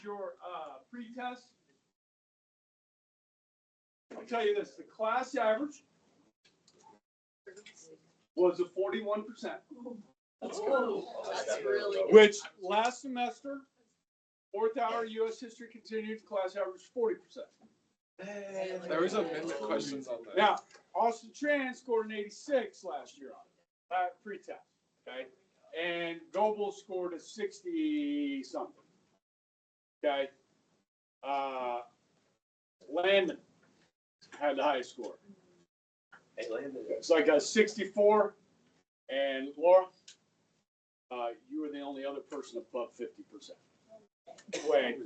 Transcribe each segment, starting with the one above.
is your pre-test. I'll tell you this, the class average was a 41%. That's really good. Which last semester, 4th hour U.S. history continued, class average 40%. There was amendment questions on that. Now, Austin Tran scored an 86 last year on pre-test, okay? And Goebel scored a 60 something. Okay. Landon had the highest score. Hey, Landon. It's like a 64. And Laura, you were the only other person above 50%. Wait.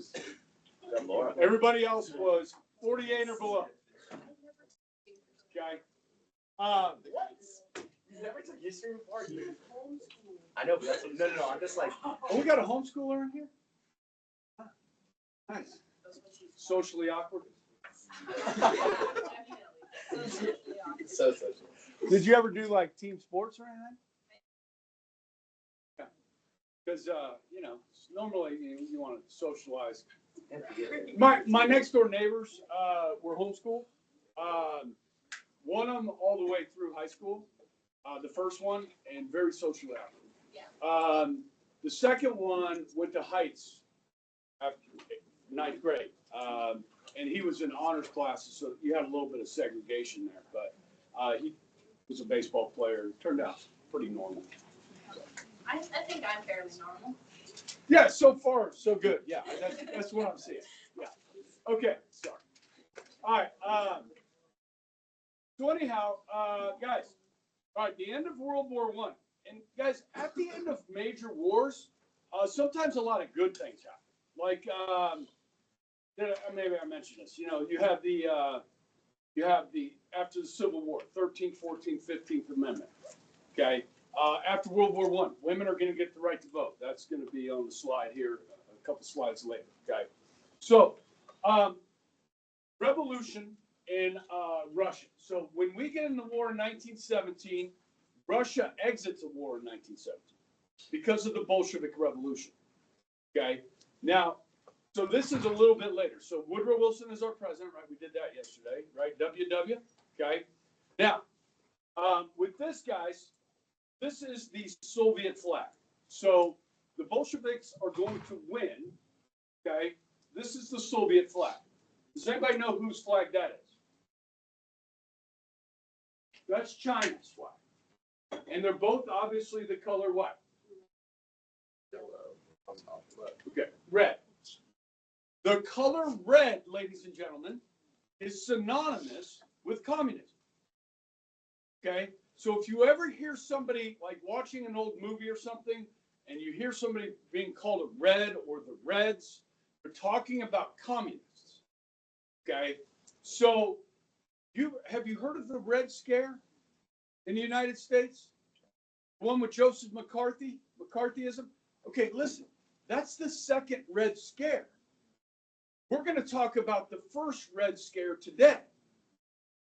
Laura. Everybody else was 48 or below. Okay. You never took history before? I know, but that's no. I'm just like. Oh, we got a homeschooler in here? Huh. Nice. Socially awkward. So social. Did you ever do like team sports or anything? Yeah. Because, normally you want to socialize. My next door neighbors were homeschooled. One of them all the way through high school. The first one, and very socially active. Yeah. The second one went to Heights after 9th grade. And he was in honors classes, so you had a little bit of segregation there. But he was a baseball player. Turned out pretty normal. So. I think I'm fairly normal. Yeah, so far, so good. Yeah, that's what I'm seeing. Yeah. Okay, sorry. All right. So anyhow, guys, all right, the end of World War I. And guys, at the end of major wars, sometimes a lot of good things happen. Like, maybe I mentioned this. You have the after the Civil War, 13th, 14th, 15th Amendment. Okay. After World War I, women are going to get the right to vote. That's going to be on the slide here, a couple slides later. Okay. So, revolution in Russia. So when we get in the war in 1917, Russia exits the war in 1917 because of the Bolshevik Revolution. Okay. Now, so this is a little bit later. So Woodrow Wilson is our president, right? We did that yesterday, right? WW. Okay. Now, with this, guys, this is the Soviet flag. So the Bolsheviks are going to win. Okay. This is the Soviet flag. Does anybody know whose flag that is? That's China's flag. And they're both obviously the color what? Yellow. Okay, red. The color red, ladies and gentlemen, is synonymous with communism. Okay? So if you ever hear somebody like watching an old movie or something, and you hear somebody being called a red or the Reds, they're talking about communists. Okay? So have you heard of the Red Scare in the United States? The one with Joseph McCarthyism? Okay, listen, that's the second Red Scare. We're going to talk about the first Red Scare today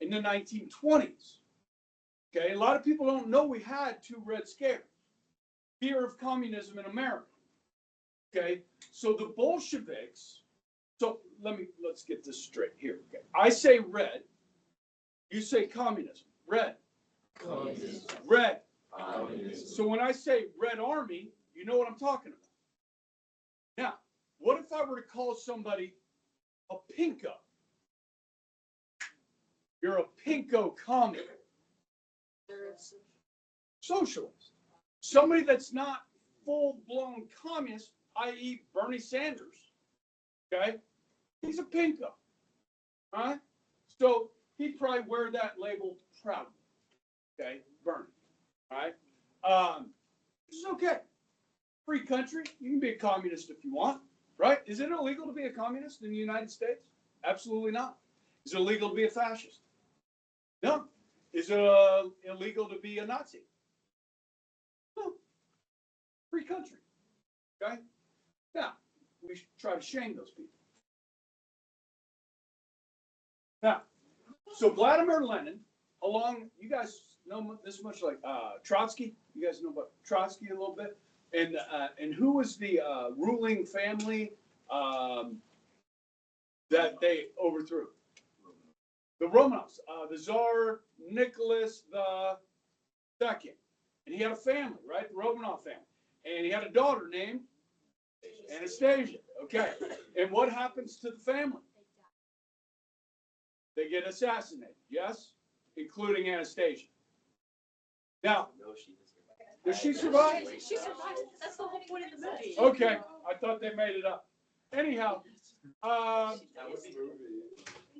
in the 1920s. Okay, a lot of people don't know we had two Red Scares. Fear of communism in America. Okay, so the Bolsheviks, so let's get this straight here. Okay, I say red, you say communism. Red. Communism. Red. Communism. So when I say Red Army, you know what I'm talking about. Now, what if I were to call somebody a pinko? You're a pinko communist. Socialist. Somebody that's not full-blown communist, i.e. Bernie Sanders. Okay? He's a pinko. All right? So he'd probably wear that label proudly. Okay? Bernie. All right? This is okay. Free country. You can be a communist if you want. Right? Is it illegal to be a communist in the United States? Absolutely not. Is it illegal to be a fascist? No. Is it illegal to be a Nazi? No. Free country. Okay? Now, we should try to shame those people. Now, so Vladimir Lenin, you guys know this much like Trotsky? You guys know about Trotsky a little bit? And who was the ruling family that they overthrew. The Romanovs, the Tsar Nicholas II. And he had a family, right? The Romanov family. And he had a daughter named Anastasia. Okay. And what happens to the family? They get assassinated, yes? Including Anastasia. Now, does she survive? She survived. That's the whole point of the movie. Okay. I thought they made it up. Anyhow,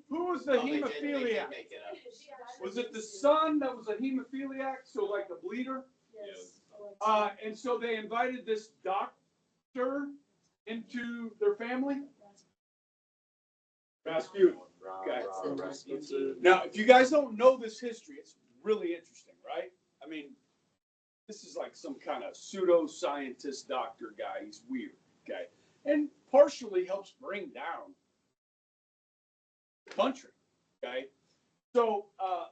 who was the hemophiliac? Was it the son that was a hemophiliac? So like a bleeder? Yes. And so they invited this doctor into their family? Rasputin. Okay. Now, if you guys don't know this history, it's really interesting, right? I mean, this is like some kind of pseudo-scientist doctor guy. He's weird, okay? And partially helps bring down the country, okay? So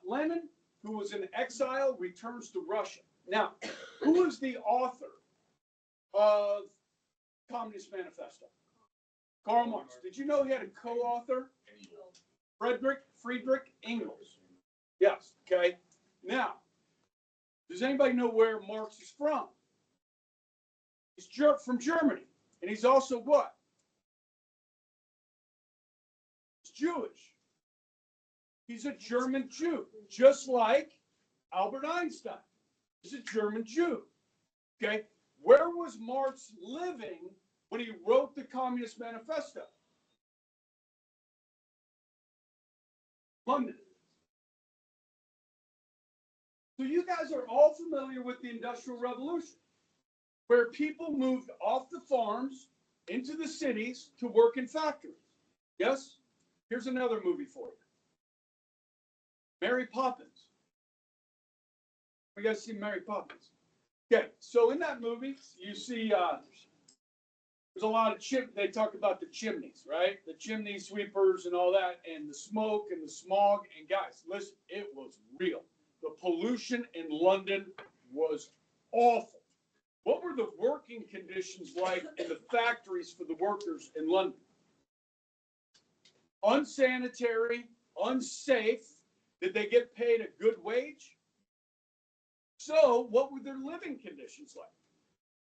Lenin, who was in exile, returns to Russia. Now, who is the author of Communist Manifesto? Karl Marx. Did you know he had a co-author? Friedrich Engels. Yes, okay. Now, does anybody know where Marx is from? He's from Germany. And he's also what? He's Jewish. He's a German Jew, just like Albert Einstein. He's a German Jew. Okay? Where was Marx living when he wrote the Communist Manifesto? London. So you guys are all familiar with the Industrial Revolution, where people moved off the farms into the cities to work in factories. Yes? Here's another movie for you. Mary Poppins. We guys see Mary Poppins. Okay, so in that movie, you see there's a lot of they talk about the chimneys, right? The chimney sweepers and all that, and the smoke and the smog. And guys, listen, it was real. The pollution in London was awful. What were the working conditions like in the factories for the workers in London? Unsanitary, unsafe. Did they get paid a good wage? So what were their living conditions like?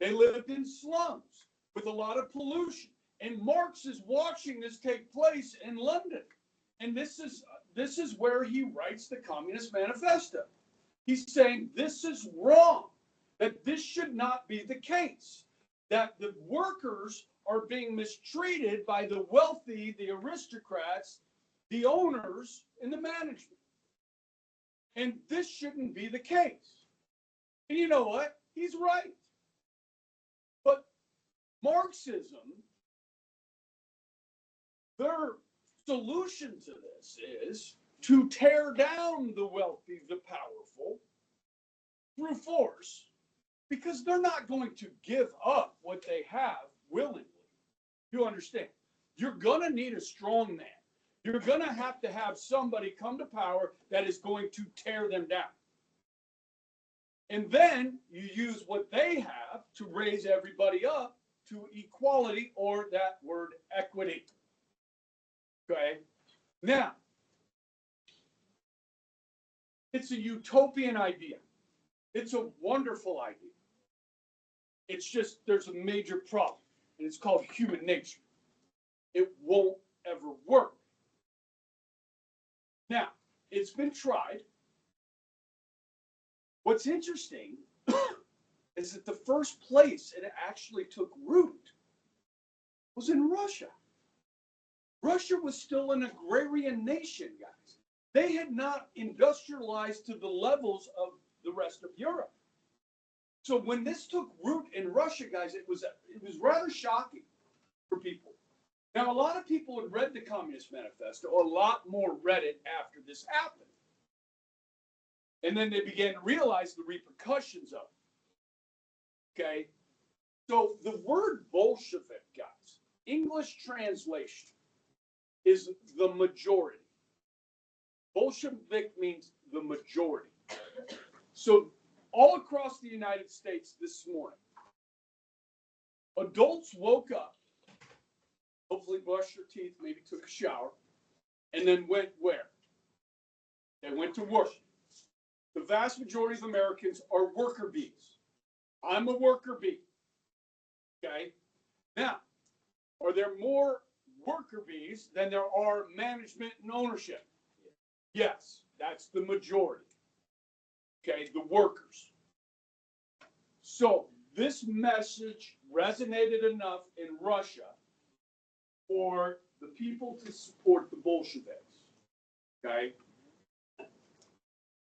They lived in slums with a lot of pollution. And Marx is watching this take place in London. And this is where he writes the Communist Manifesto. He's saying this is wrong, that this should not be the case, that the workers are being mistreated by the wealthy, the aristocrats, the owners, and the management. And this shouldn't be the case. And you know what? He's right. But Marxism, their solution to this is to tear down the wealthy, the powerful, through force, because they're not going to give up what they have willingly. You understand? You're going to need a strong man. You're going to have somebody come to power that is going to tear them down. And then you use what they have to raise everybody up to equality, or that word equity. Okay? Now, it's a utopian idea. It's a wonderful idea. It's just there's a major problem, and it's called human nature. It won't ever work. Now, it's been tried. What's interesting is that the first place it actually took root was in Russia. Russia was still an agrarian nation, guys. They had not industrialized to the levels of the rest of Europe. So when this took root in Russia, guys, it was rather shocking for people. Now, a lot of people had read the Communist Manifesto. A lot more read it after this happened. And then they began to realize the repercussions of it. Okay? So the word Bolshevik, guys, English translation, is the majority. Bolshevik means the majority. So all across the United States this morning, adults woke up hopefully brushed their teeth, maybe took a shower, and then went where? They went to worship. The vast majority of Americans are worker bees. I'm a worker bee. Okay? Now, are there more worker bees than there are management and ownership? Yes, that's the majority. Okay, the workers. So this message resonated enough in Russia for the people to support the Bolsheviks. Okay?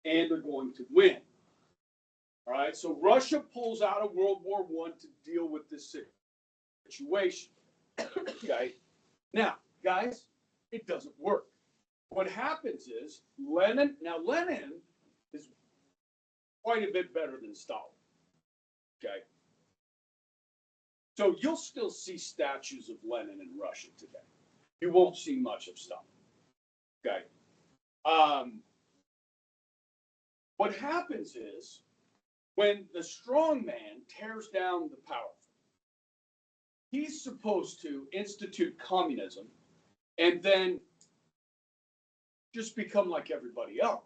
And they're going to win. All right, so Russia pulls out of World War I to deal with this situation. Okay? Now, guys, it doesn't work. What happens is Lenin is quite a bit better than Stalin. Okay? So you'll still see statues of Lenin in Russia today. You won't see much of Stalin. Okay? What happens is when the strong man tears down the powerful, he's supposed to institute communism and then just become like everybody else.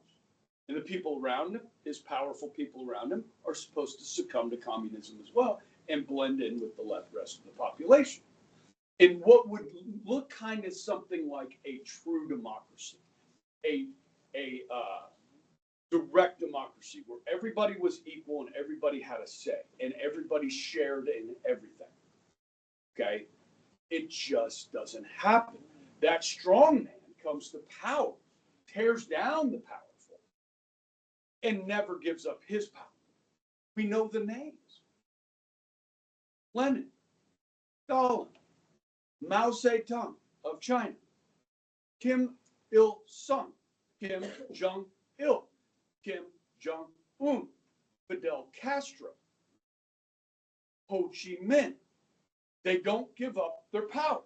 And the people around him, his powerful people around him, are supposed to succumb to communism as well and blend in with the rest of the population. In what would look kind of something like a true democracy, a direct democracy where everybody was equal and everybody had a say and everybody shared in everything. Okay? It just doesn't happen. That strong man comes to power, tears down the powerful, and never gives up his power. We know the names. Lenin, Stalin, Mao Zedong of China, Kim Il-sung, Kim Jong-il, Kim Jong-un, Fidel Castro, Ho Chi Minh. They don't give up their power.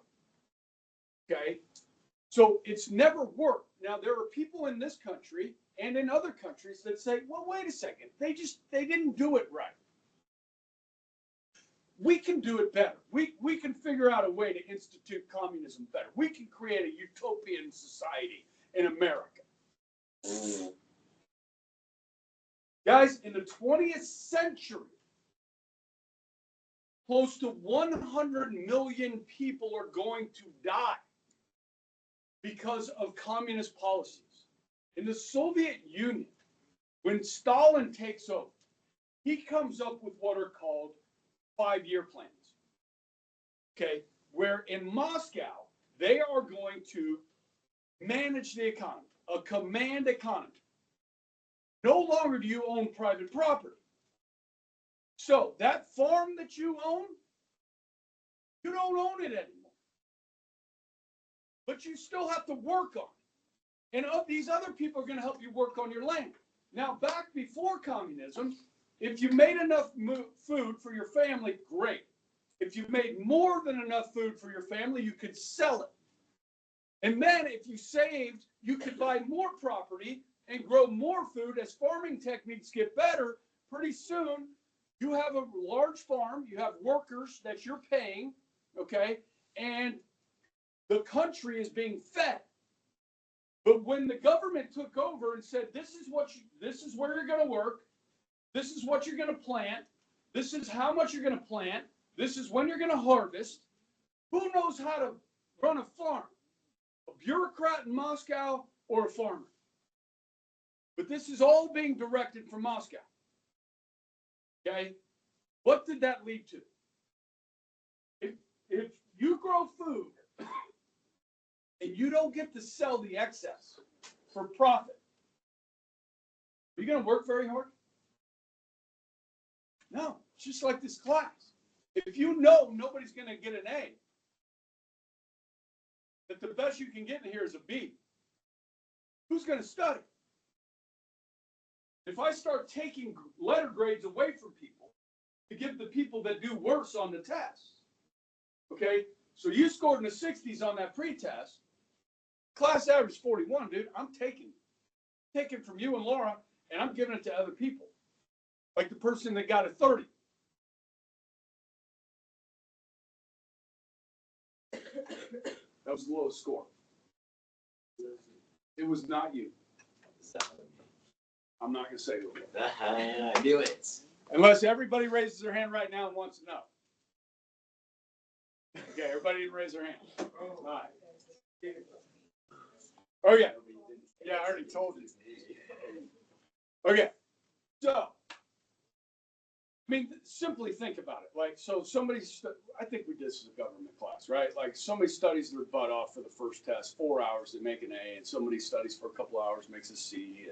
Okay? So it's never worked. Now, there are people in this country and in other countries that say, well, wait a second. They didn't do it right. We can do it better. We can figure out a way to institute communism better. We can create a utopian society in America. Guys, in the 20th century, close to 100 million people are going to die because of communist policies. In the Soviet Union, when Stalin takes over, he comes up with what are called 5-year plans. Okay, where in Moscow, they are going to manage the economy, a command economy. No longer do you own private property. So that farm that you own, you don't own it anymore. But you still have to work on it. And these other people are going to help you work on your land. Now, back before communism, if you made enough food for your family, great. If you made more than enough food for your family, you could sell it. And then if you saved, you could buy more property and grow more food. As farming techniques get better, pretty soon you have a large farm, you have workers that you're paying, okay, and the country is being fed. But when the government took over and said, this is where you're going to work, this is what you're going to plant, this is how much you're going to plant, this is when you're going to harvest, who knows how to run a farm? A bureaucrat in Moscow or a farmer? But this is all being directed from Moscow. Okay? What did that lead to? If you grow food and you don't get to sell the excess for profit, are you going to work very hard? No, it's just like this class. If you know nobody's going to get an A, that the best you can get in here is a B, who's going to study? If I start taking letter grades away from people to give the people that do worse on the test, okay? So you scored in the 60s on that pretest, class average 41, dude. I'm taking from you and Laura, and I'm giving it to other people. Like the person that got a 30. That was the lowest score. It was not you. I'm not going to say who it was. I knew it. Unless everybody raises their hand right now and wants to know. Okay, everybody didn't raise their hand. All right. Oh, yeah. Yeah, I already told you. Okay. So, I mean, simply think about it. Like, so somebody, I think we did this in a government class, right? Like, somebody studies their butt off for the first test, 4 hours, they make an A, and somebody studies for a couple hours, makes a C,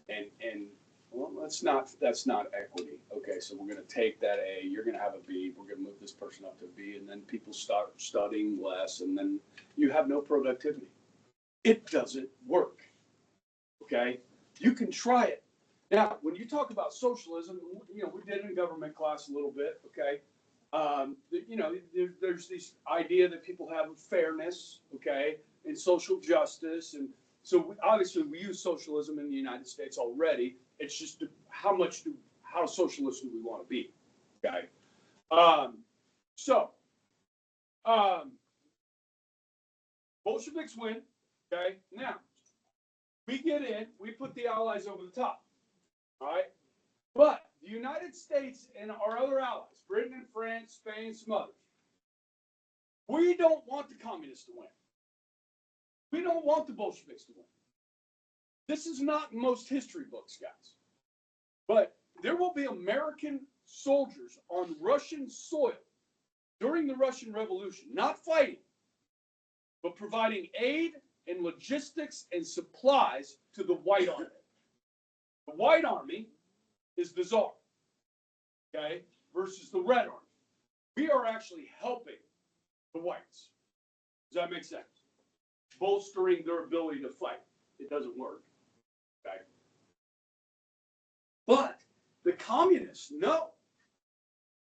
and well, that's not equity. Okay, so we're going to take that A, you're going to have a B, we're going to move this person up to a B, and then people start studying less, and then you have no productivity. It doesn't work. Okay, you can try it. Now, when you talk about socialism, you know, we did it in government class a little bit, okay? You know, there's this idea that people have fairness, okay, and social justice. And so obviously we use socialism in the United States already. It's just how socialist do we want to be, okay? Bolsheviks win, okay? Now, we get in, we put the Allies over the top. All right. But the United States and our other allies, Britain and France, Spain, some others, we don't want the communists to win. We don't want the Bolsheviks to win. This is not in most history books, guys. But there will be American soldiers on Russian soil during the Russian Revolution, not fighting, but providing aid and logistics and supplies to the White Army. The White Army is the Tsar, okay, versus the Red Army. We are actually helping the whites. Does that make sense? Bolstering their ability to fight. It doesn't work, okay? But the communists know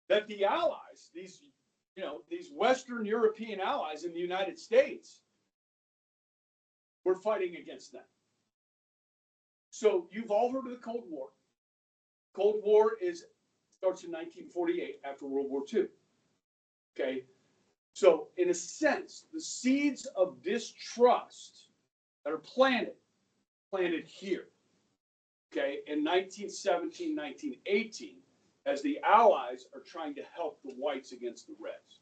that the allies, these Western European allies in the United States, were fighting against them. So you've all heard of the Cold War. Cold War starts in 1948 after World War II. Okay, so in a sense, the seeds of distrust that are planted here. Okay, in 1917, 1918, as the Allies are trying to help the whites against the Reds.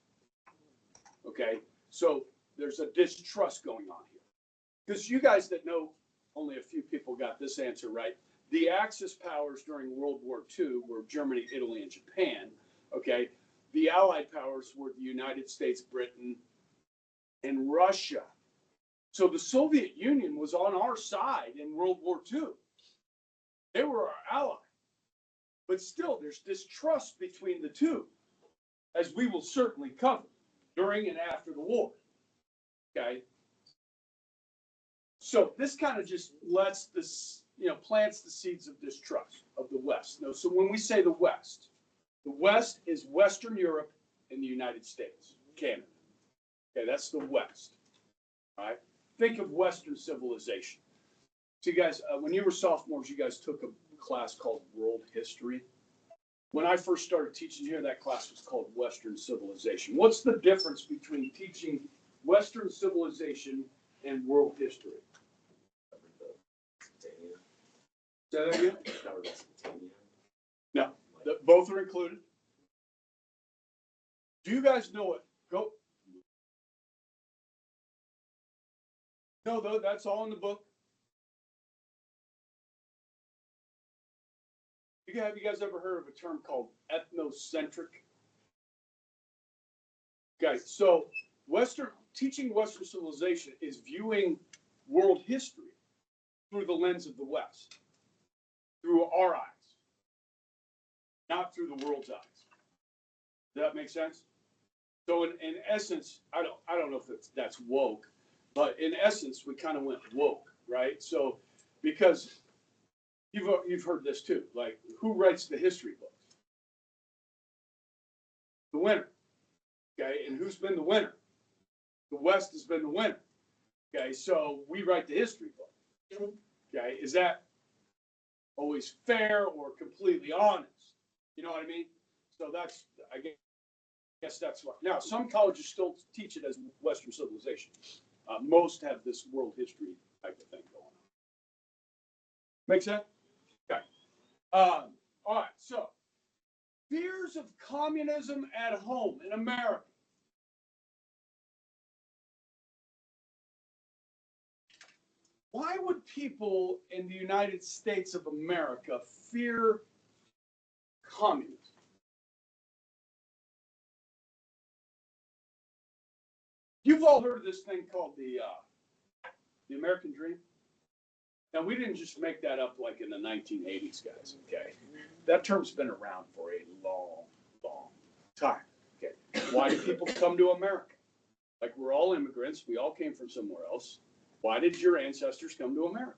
Okay, so there's a distrust going on here. Because you guys that know, only a few people got this answer right. The Axis powers during World War II were Germany, Italy, and Japan. Okay, the Allied powers were the United States, Britain, and Russia. So the Soviet Union was on our side in World War II. They were our ally. But still, there's distrust between the two, as we will certainly cover during and after the war. Okay. So this kind of just lets this, plants the seeds of distrust of the West. No, so when we say the West is Western Europe and the United States, Canada. Okay, that's the West. All right. Think of Western civilization. So you guys, when you were sophomores, you guys took a class called World History. When I first started teaching here, that class was called Western Civilization. What's the difference between teaching Western civilization and world history? Say that again? No, both are included. Do you guys know it? Go. No, though, that's all in the book. Have you guys ever heard of a term called ethnocentric? Okay, so teaching Western civilization is viewing world history through the lens of the West, through our eyes, not through the world's eyes. Does that make sense? So in essence, I don't know if that's woke, but in essence, we kind of went woke, right? So because you've heard this too, like who writes the history books? The winner. Okay, and who's been the winner? The West has been the winner. Okay, so we write the history book. Okay, is that always fair or completely honest? You know what I mean? So that's, I guess, Yes, that's right. Now, some colleges still teach it as Western civilization. Most have this world history type of thing going on. Make sense? Okay. All right, so fears of communism at home in America. Why would people in the United States of America fear communism? You've all heard of this thing called the American Dream. Now, we didn't just make that up like in the 1980s, guys, okay? That term's been around for a long, long time, okay? Why do people come to America? Like, we're all immigrants. We all came from somewhere else. Why did your ancestors come to America?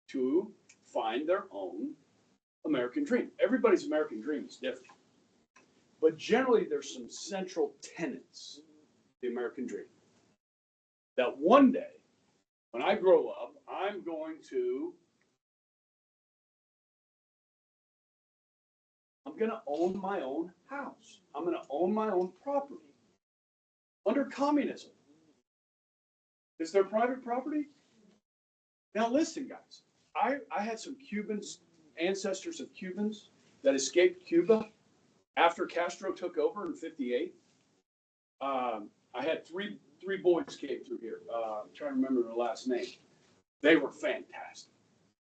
To find their own American dream. Everybody's American dream is different. But generally, there's some central tenets, the American dream. That one day, when I grow up, I'm going to own my own house. I'm going to own my own property. Under communism, is there private property? Now listen, guys. I had some Cubans, ancestors of Cubans that escaped Cuba after Castro took over in '58. I had three boys came through here. I'm trying to remember their last name. They were fantastic.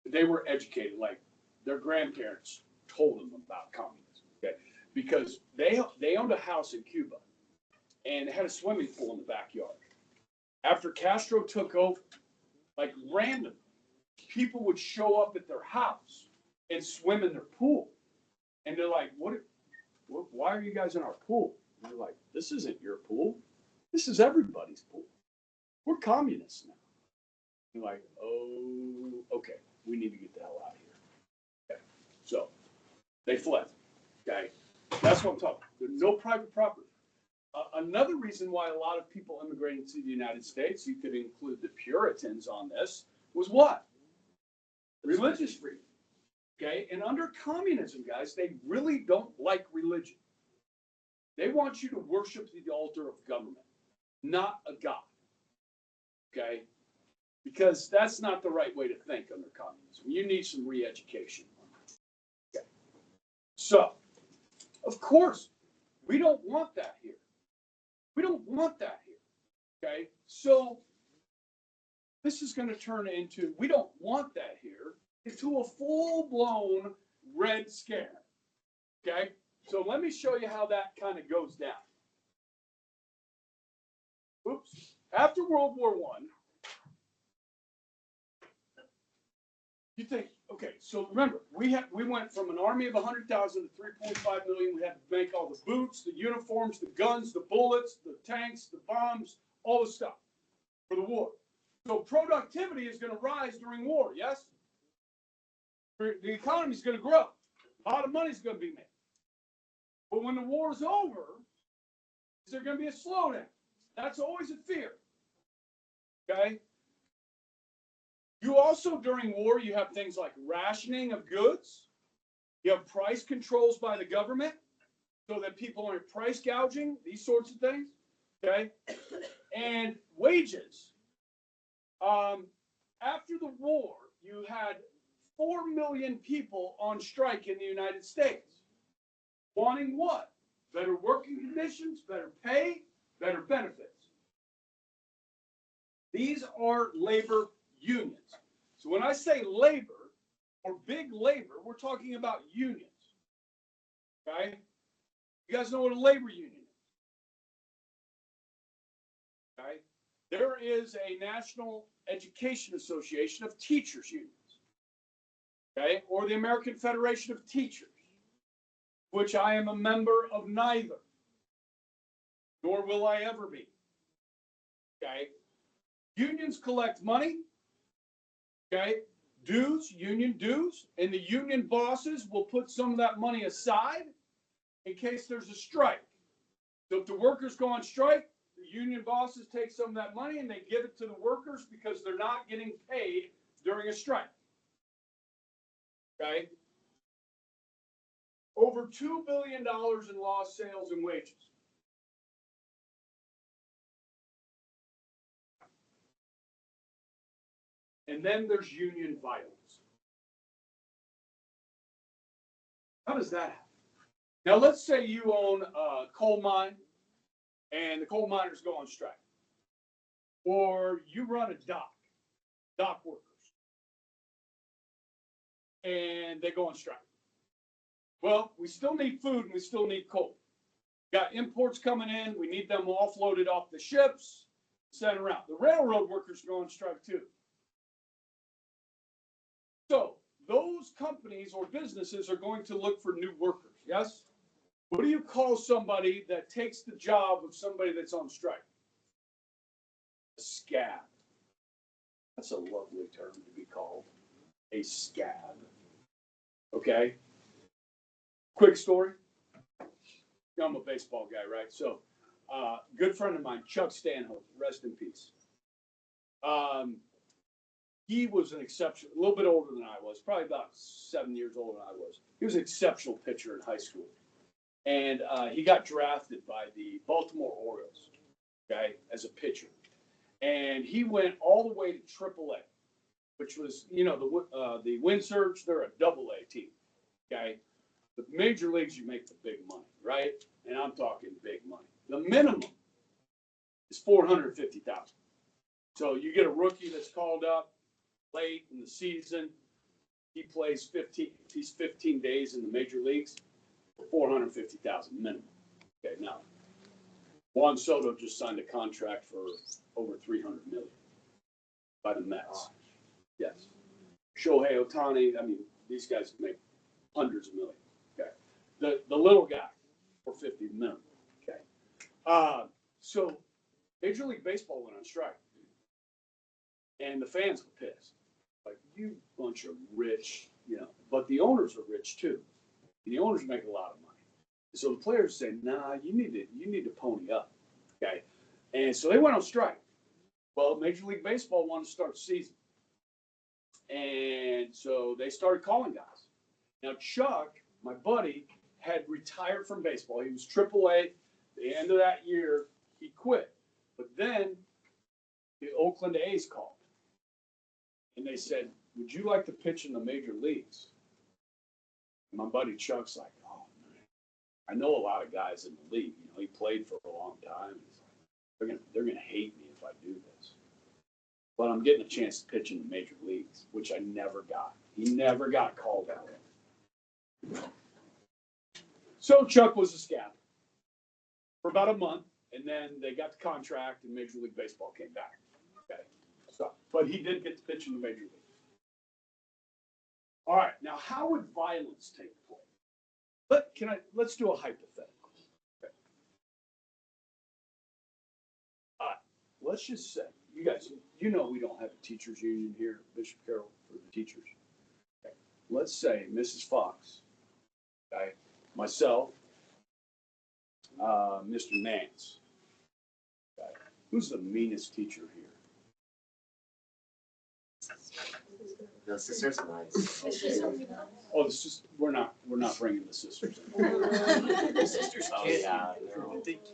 They were educated, like their grandparents told them about communism. Okay, because they owned a house in Cuba, and they had a swimming pool in the backyard. After Castro took over, like random, people would show up at their house and swim in their pool, and they're like, why are you guys in our pool? And they're like, this isn't your pool. This is everybody's pool. We're communists now. You're like, oh, okay, we need to get the hell out of here. Okay, so they fled. Okay, that's what I'm talking about. There's no private property. Another reason why a lot of people immigrated to the United States, you could include the Puritans on this, was what? Religious freedom. Okay, and under communism, guys, they really don't like religion. They want you to worship the altar of government, not a god. Okay? Because that's not the right way to think under communism. You need some re-education. Okay. So, of course, we don't want that here. We don't want that here. Okay? So, this is going to turn into, we don't want that here, into a full-blown Red Scare. Okay? So let me show you how that kind of goes down. Oops. After World War I, you think, okay, so remember, we went from an army of 100,000 to 3.5 million. We had to make all the boots, the uniforms, the guns, the bullets, the tanks, the bombs, all the stuff for the war. So productivity is going to rise during war, yes? The economy is going to grow. A lot of money is going to be made. But when the war is over, is there going to be a slowdown? That's always a fear. Okay? You also, during war, you have things like rationing of goods. You have price controls by the government so that people aren't price gouging, these sorts of things. Okay? And wages. After the war, you had 4 million people on strike in the United States. Wanting what? Better working conditions, better pay, better benefits. These are labor unions. So when I say labor or big labor, we're talking about unions. Okay? You guys know what a labor union is? Okay? There is a National Education Association of Teachers Unions. Okay? Or the American Federation of Teachers, which I am a member of neither, nor will I ever be. Okay? Unions collect money, okay? Dues, union dues, and the union bosses will put some of that money aside in case there's a strike. So if the workers go on strike, the union bosses take some of that money and they give it to the workers because they're not getting paid during a strike. Okay? Over $2 billion in lost sales and wages. And then there's union violence. How does that happen? Now, let's say you own a coal mine and the coal miners go on strike. Or you run a dock workers, and they go on strike. Well, we still need food and we still need coal. Got imports coming in, we need them offloaded off the ships, sent around. The railroad workers go on strike too. So those companies or businesses are going to look for new workers, yes? What do you call somebody that takes the job of somebody that's on strike? A scab. That's a lovely term to be called. A scab. Okay? Quick story. I'm a baseball guy, right? So, good friend of mine, Chuck Stanhope, rest in peace. He was an exception, a little bit older than I was, probably about 7 years older than I was. He was an exceptional pitcher in high school. And he got drafted by the Baltimore Orioles, okay, as a pitcher. And he went all the way to AAA, which was, the Wind Surge, they're a AA team, okay? The major leagues, you make the big money, right? And I'm talking big money. The minimum is $450,000. So you get a rookie that's called up late in the season. He plays 15 days in the major leagues for $450,000 minimum. Okay, now Juan Soto just signed a contract for over $300 million by the Mets. Yes. Shohei Ohtani, I mean, these guys make hundreds of millions. Okay. The little guy for 50 minimum. Okay. So Major League Baseball went on strike. And the fans were pissed. Like, you bunch of rich, but the owners are rich too. And the owners make a lot of money. So the players say, nah, you need to pony up. Okay. And so they went on strike. Well, Major League Baseball wanted to start the season. And so they started calling guys. Now, Chuck, my buddy, had retired from baseball. He was AAA. The end of that year, he quit. But then the Oakland A's called. And they said, would you like to pitch in the major leagues? And my buddy Chuck's like, oh, man, I know a lot of guys in the league. He played for a long time. He's like, they're gonna hate me if I do this. But I'm getting a chance to pitch in the major leagues, which I never got. He never got called out. So Chuck was a scout for about a month, and then they got the contract, and Major League Baseball came back. Okay, so but he did get to pitch in the major leagues. All right, now how would violence take place? Let's do a hypothetical. Okay. All right, let's just say, you guys, we don't have a teachers union here at Bishop Carroll for the teachers. Okay. Let's say Mrs. Fox, okay, myself, Mr. Nance. Okay. Who's the meanest teacher here? The sister's nice. Oh, the sisters, we're not bringing the sisters in. The sisters Oh, can't. yeah. They can't.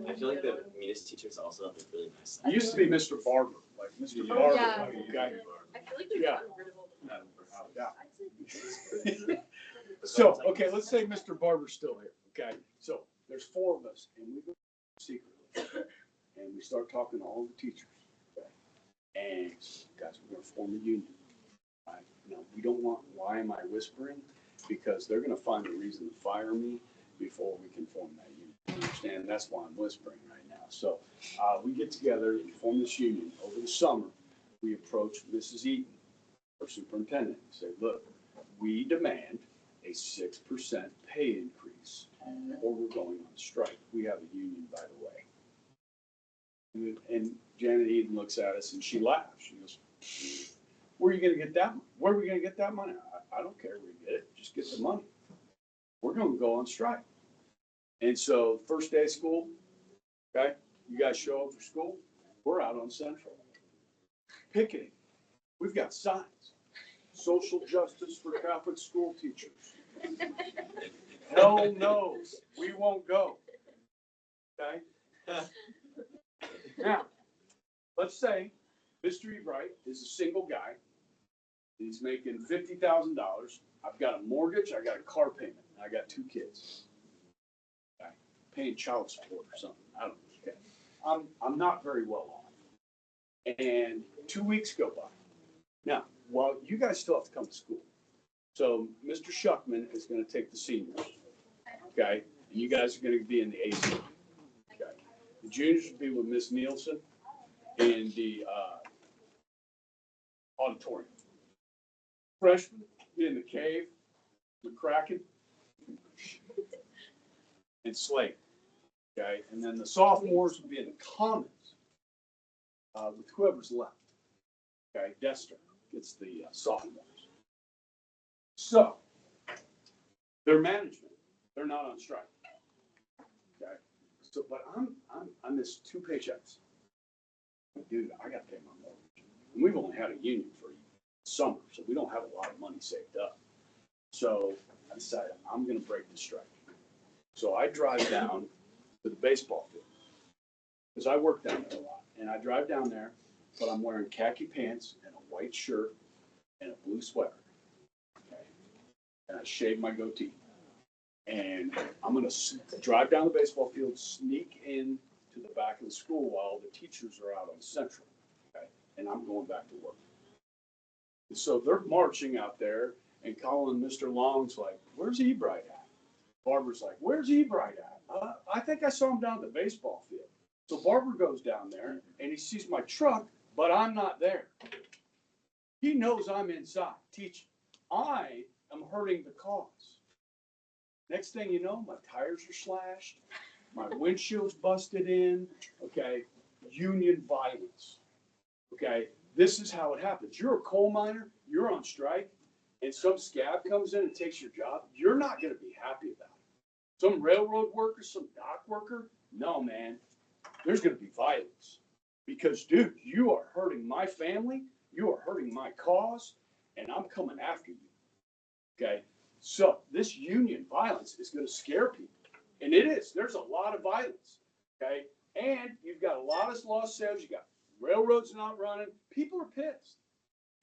I feel like the meanest teachers also have a really nice It used to be Mr. Barber, like Mr. Oh, Barber. yeah. Okay. I feel like we've Yeah. gotten rid of all Yeah. So, okay, let's say Mr. Barber's still here, okay? So there's four of us, and we go secretly, and we start talking to all the teachers, okay? And guys, we're gonna form a union, right? Now, we don't want, why am I whispering? Because they're gonna find a reason to fire me before we can form that union. Understand? That's why I'm whispering right now. So we get together and form this union. Over the summer, we approach Mrs. Eaton, our superintendent, and say, look, we demand a 6% pay increase or we're going on strike. We have a union, by the way. And Janet Eaton looks at us and she laughs. She goes, where are you going to get that money? Where are we going to get that money? I don't care where you get it. Just get the money. We're going to go on strike. And so first day of school, okay, you guys show up for school. We're out on Central. Picketing. We've got signs. Social justice for Catholic school teachers. Hell no, we won't go. Okay? Now, let's say Mr. Ebright is a single guy. He's making $50,000. I've got a mortgage, I got a car payment, and I got 2 kids. Okay. Paying child support or something. I don't know. Okay. I'm not very well off. And 2 weeks go by. Now, well, you guys still have to come to school. So Mr. Shuckman is going to take the seniors. Okay. And you guys are going to be in the AC. Okay. The juniors will be with Miss Nielsen in the auditorium. Freshmen be in the cave, McCracken, and Slate. Okay. And then the sophomores will be in the commons with whoever's left. Okay. Dester gets the sophomores. So, their management, they're not on strike. Okay. So, but I missed 2 paychecks. Dude, I got to pay my mortgage. And we've only had a union for summer, so we don't have a lot of money saved up. So I decided I'm going to break the strike. So I drive down to the baseball field because I work down there a lot. And I drive down there, but I'm wearing khaki pants and a white shirt and a blue sweater. Okay. And I shave my goatee. And I'm going to drive down the baseball field, sneak in to the back of the school while the teachers are out on Central. Okay. And I'm going back to work. So they're marching out there and calling Mr. Long's like, where's Ebright at? Barbara's like, where's Ebright at? I think I saw him down at the baseball field. So Barbara goes down there and he sees my truck, but I'm not there. He knows I'm inside teaching. I am hurting the cause. Next thing you know, my tires are slashed. My windshield's busted in. Okay. Union violence. Okay. This is how it happens. You're a coal miner, you're on strike, and some scab comes in and takes your job. You're not going to be happy about it. Some railroad worker, some dock worker, no, man. There's going to be violence. Because, dude, you are hurting my family, you are hurting my cause, and I'm coming after you. Okay? So, this union violence is going to scare people. And it is. There's a lot of violence. Okay? And you've got a lot of lost sales. You got railroads not running. People are pissed.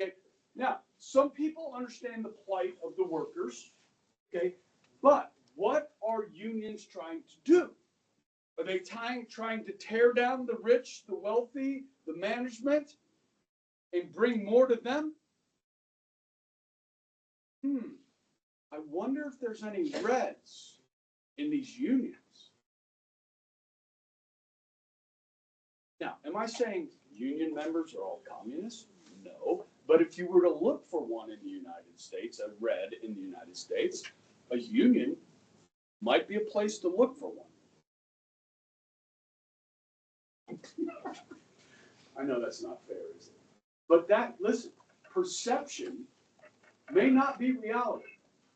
Okay. Now, some people understand the plight of the workers. Okay. But what are unions trying to do? Are they trying to tear down the rich, the wealthy, the management, and bring more to them? I wonder if there's any reds in these unions. Now, am I saying union members are all communists? No. But if you were to look for one in the United States, a red in the United States, a union might be a place to look for one. I know that's not fair, is it? But listen, perception may not be reality.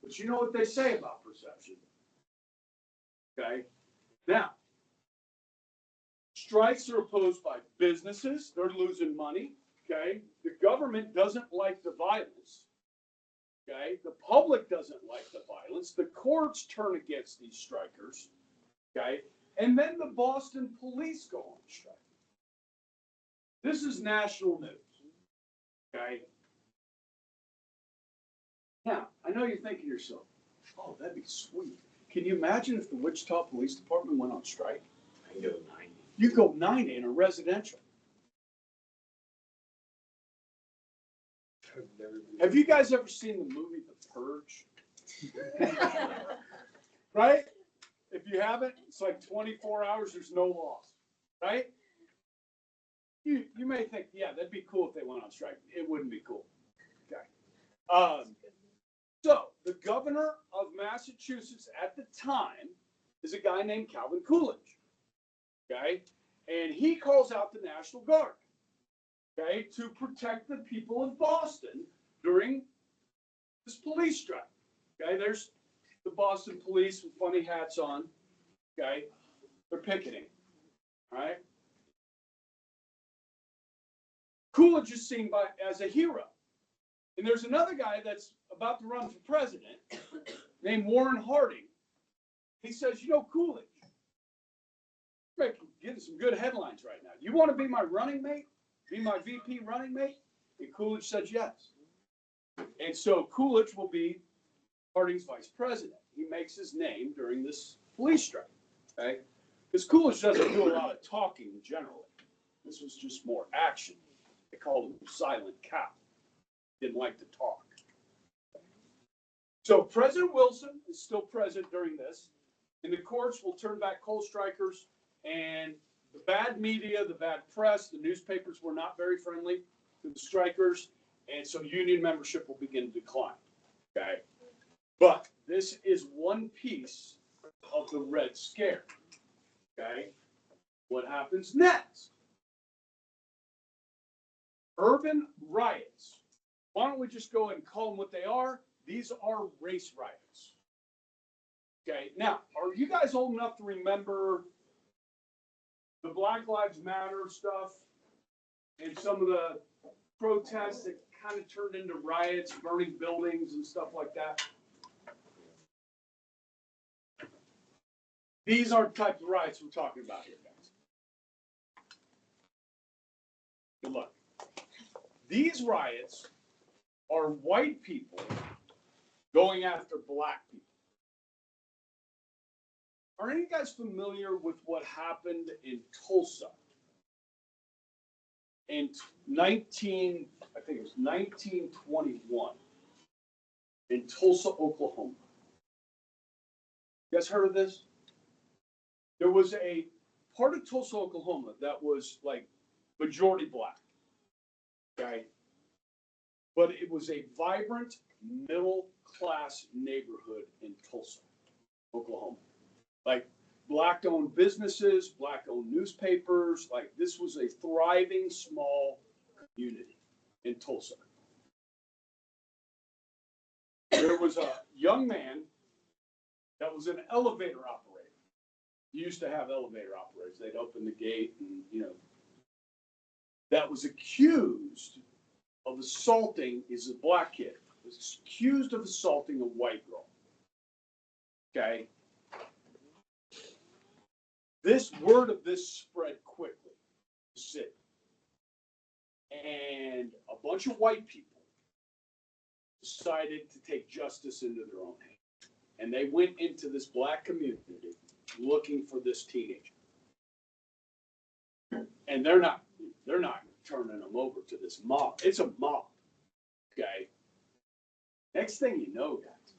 But you know what they say about perception. Okay? Now, strikes are opposed by businesses. They're losing money. Okay. The government doesn't like the violence. Okay. The public doesn't like the violence. The courts turn against these strikers. Okay. And then the Boston police go on strike. This is national news. Okay. Now, I know you're thinking to yourself, oh, that'd be sweet. Can you imagine if the Wichita Police Department went on strike? I can go 90. You go 90 in a residential. Have you guys ever seen the movie The Purge? Right? If you haven't, it's like 24 hours, there's no loss. Right? You may think, yeah, that'd be cool if they went on strike. It wouldn't be cool. Okay. So, the governor of Massachusetts at the time is a guy named Calvin Coolidge. Okay? And he calls out the National Guard. Okay? To protect the people of Boston during this police strike. Okay? There's the Boston police with funny hats on. Okay? They're picketing. All right? Coolidge is seen as a hero. And there's another guy that's about to run for president named Warren Harding. He says, you know, Coolidge, making getting some good headlines right now. You want to be my running mate? Be my VP running mate? And Coolidge said yes. And so Coolidge will be Harding's vice president. He makes his name during this police strike, okay? Because Coolidge doesn't do a lot of talking generally. This was just more action. They called him Silent Cow. Didn't like to talk. So President Wilson is still present during this, and the courts will turn back coal strikers, and the bad media, the bad press, the newspapers were not very friendly to the strikers, and so union membership will begin to decline, okay? But this is one piece of the Red Scare, okay? What happens next? Urban riots. Why don't we just go ahead and call them what they are? These are race riots. Okay, now, are you guys old enough to remember the Black Lives Matter stuff and some of the protests that kind of turned into riots, burning buildings and stuff like that? These are the types of riots we're talking about here, guys. Good luck. These riots are white people going after black people. Are any of you guys familiar with what happened in Tulsa in 1921 in Tulsa, Oklahoma? You guys heard of this? There was a part of Tulsa, Oklahoma that was like majority black, okay? But it was a vibrant middle-class neighborhood in Tulsa, Oklahoma. Like black-owned businesses, black-owned newspapers, like this was a thriving small community in Tulsa. There was a young man that was an elevator operator. You used to have elevator operators. They'd open the gate and, you know, that was accused of assaulting, is a black kid, was accused of assaulting a white girl. Okay? This word of this spread quickly to the city. And a bunch of white people decided to take justice into their own hands. And they went into this black community looking for this teenager. And they're not turning them over to this mob. It's a mob. Okay. Next thing you know, guys,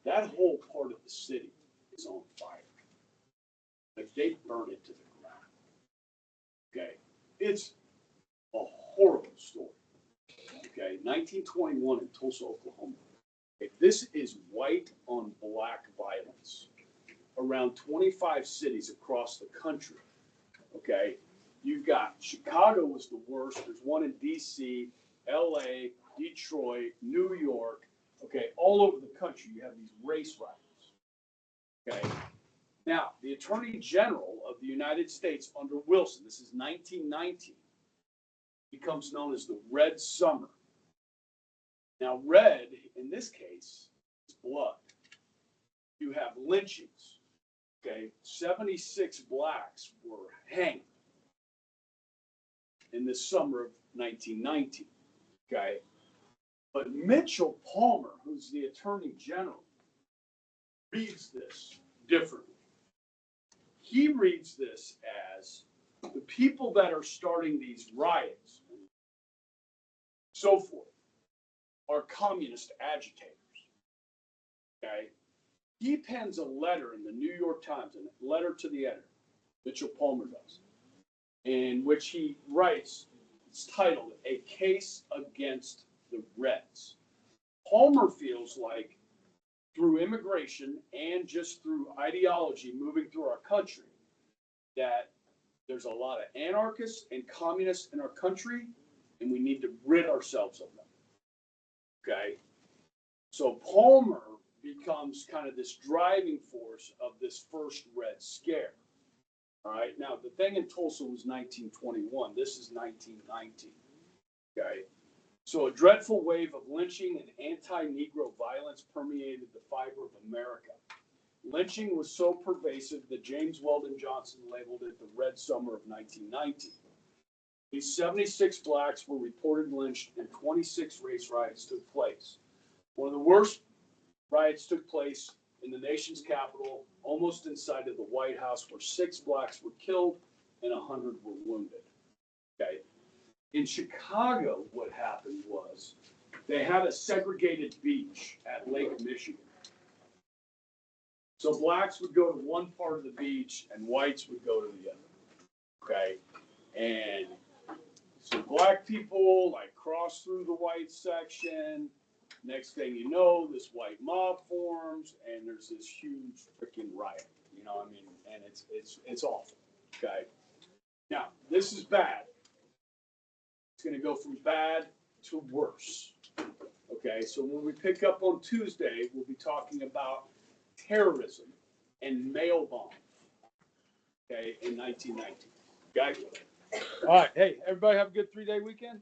that whole part of the city is on fire. Like they burn it to the ground. Okay. It's a horrible story. Okay. 1921 in Tulsa, Oklahoma. Okay. This is white on black violence. Around 25 cities across the country. Okay. You've got Chicago was the worst. There's one in DC, LA, Detroit, New York. Okay. All over the country, you have these race riots. Okay. Now, the Attorney General of the United States under Wilson, this is 1919, becomes known as the Red Summer. Now, red, in this case, is blood. You have lynchings. Okay, 76 blacks were hanged in the summer of 1919. Okay, but Mitchell Palmer, who's the Attorney General, reads this differently. He reads this as the people that are starting these riots, so forth, are communist agitators. Okay. He pens a letter in the New York Times, a letter to the editor, Mitchell Palmer does, in which he writes, it's titled, A Case Against the Reds. Palmer feels like through immigration and just through ideology moving through our country, that there's a lot of anarchists and communists in our country, and we need to rid ourselves of them. Okay? So Palmer becomes kind of this driving force of this first Red Scare. All right. Now, the thing in Tulsa was 1921. This is 1919. Okay. So a dreadful wave of lynching and anti-Negro violence permeated the fiber of America. Lynching was so pervasive that James Weldon Johnson labeled it the Red Summer of 1919. These 76 blacks were reported lynched and 26 race riots took place. One of the worst riots took place in the nation's capital, almost inside of the White House, where 6 blacks were killed and 100 were wounded. Okay. In Chicago, what happened was they had a segregated beach at Lake Michigan. So blacks would go to one part of the beach and whites would go to the other. Okay. And so black people like cross through the white section. Next thing you know, this white mob forms and there's this huge freaking riot. You know what I mean? And it's awful. Okay. Now, this is bad. It's going to go from bad to worse. Okay. So when we pick up on Tuesday, we'll be talking about terrorism and mail bombs. Okay. In 1919. Okay. All right. Hey, everybody have a good 3-day weekend.